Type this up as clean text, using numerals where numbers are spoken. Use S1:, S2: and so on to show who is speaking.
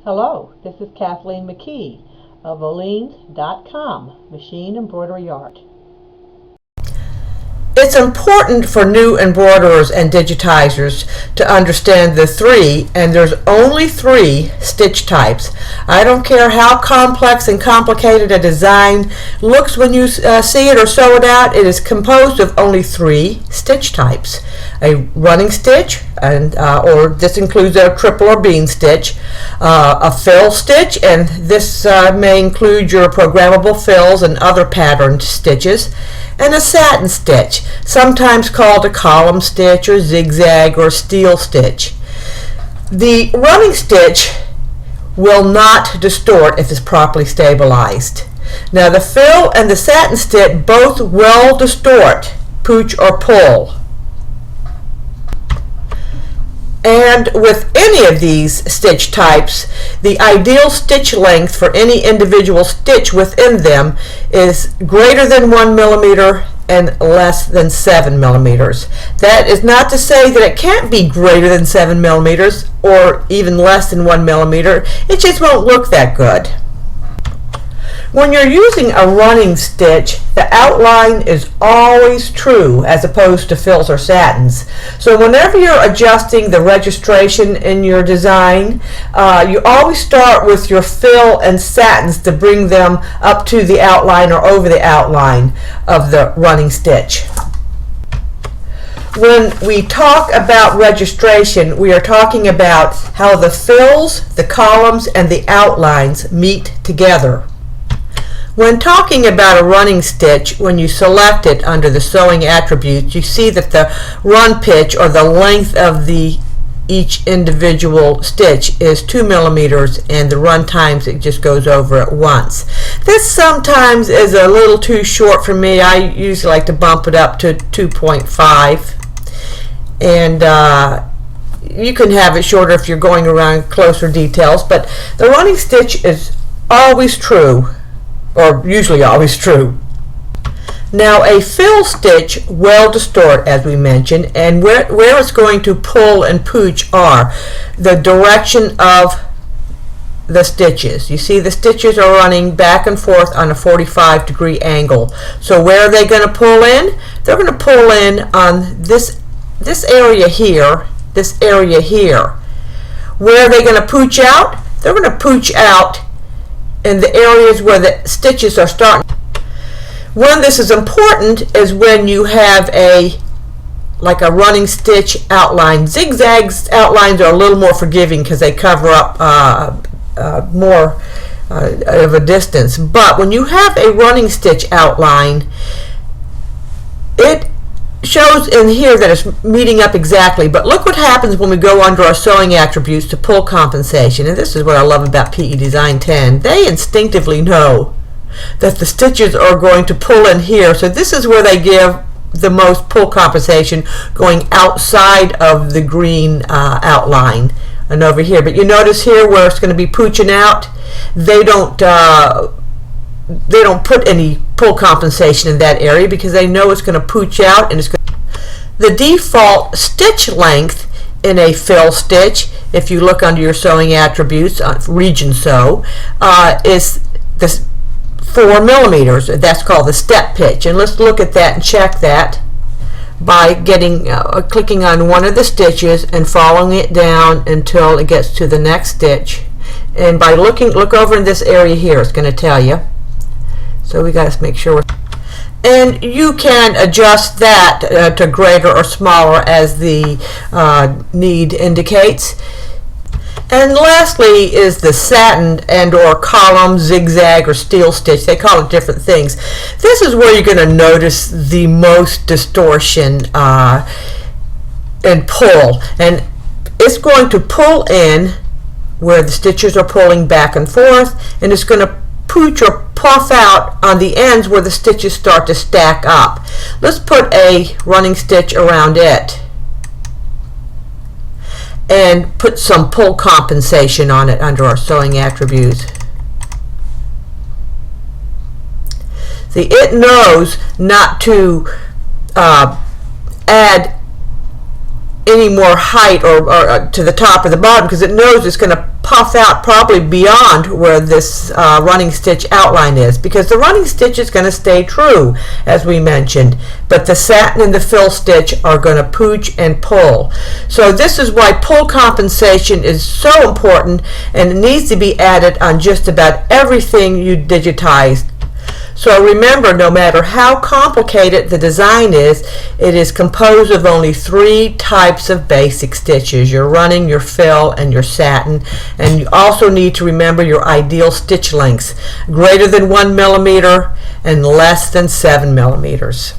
S1: Hello, this is Kathleen McKee of Oleans.com, Machine Embroidery Art.
S2: It's important for new embroiderers and digitizers to understand the three, and there's only three stitch types. I don't care how complex and complicated a design looks when you see it or sew it out, it is composed of only three stitch types. A running stitch, or this includes a triple or bean stitch, a fill stitch, and this may include your programmable fills and other patterned stitches, and a satin stitch, sometimes called a column stitch or zigzag or steel stitch. The running stitch will not distort if it's properly stabilized. Now the fill and the satin stitch both will distort, pooch or pull. And with any of these stitch types, the ideal stitch length for any individual stitch within them is greater than 1 millimeter and less than 7 millimeters. That is not to say that it can't be greater than 7 millimeters or even less than 1 millimeter. It just won't look that good. When you're using a running stitch, the outline is always true as opposed to fills or satins. So whenever you're adjusting the registration in your design, you always start with your fill and satins to bring them up to the outline or over the outline of the running stitch. When we talk about registration, we are talking about how the fills, the columns, and the outlines meet together. When talking about a running stitch, when you select it under the sewing attributes, you see that the run pitch, or the length of each individual stitch, is 2 millimeters, and the run times it just goes over it once. This sometimes is a little too short for me. I usually like to bump it up to 2.5, and you can have it shorter if you're going around closer details, but the running stitch is always true, or usually always true. Now a fill stitch will distort, as we mentioned, and where it's going to pull and pooch are the direction of the stitches. You see the stitches are running back and forth on a 45-degree angle. So where are they going to pull in? They're going to pull in on this area here, this area here. Where are they going to pooch out? They're going to pooch out in the areas where the stitches are starting. When this is important is when you have like a running stitch outline. Zigzags outlines are a little more forgiving because they cover up more of a distance. But when you have a running stitch outline, it shows in here that it's meeting up exactly, but look what happens when we go under our sewing attributes to pull compensation. And this is what I love about PE Design 10. They instinctively know that the stitches are going to pull in here, so this is where they give the most pull compensation, going outside of the green outline and over here. But you notice here where it's going to be pooching out, they don't put any pull compensation in that area because they know it's going to pooch out, and it's going to. The default stitch length in a fill stitch, if you look under your sewing attributes, region sew, is this 4 millimeters. That's called the step pitch, and let's look at that and check that by clicking on one of the stitches and following it down until it gets to the next stitch. And by look over in this area here, it's going to tell you. So we got to make sure and you can adjust that to greater or smaller as the need indicates. And lastly is the satin and or column, zigzag, or steel stitch. They call it different things. This is where you're going to notice the most distortion and pull, and it's going to pull in where the stitches are pulling back and forth, and it's going to pooch or puff out on the ends where the stitches start to stack up. Let's put a running stitch around it and put some pull compensation on it under our sewing attributes. See, it knows not to add any more height or to the top or the bottom because it knows it's going to puff out probably beyond where this running stitch outline is, because the running stitch is going to stay true, as we mentioned, but the satin and the fill stitch are going to pooch and pull. So this is why pull compensation is so important, and it needs to be added on just about everything you digitize. So remember, no matter how complicated the design is, it is composed of only 3 types of basic stitches: your running, your fill, and your satin. And you also need to remember your ideal stitch lengths: greater than 1 millimeter and less than 7 millimeters.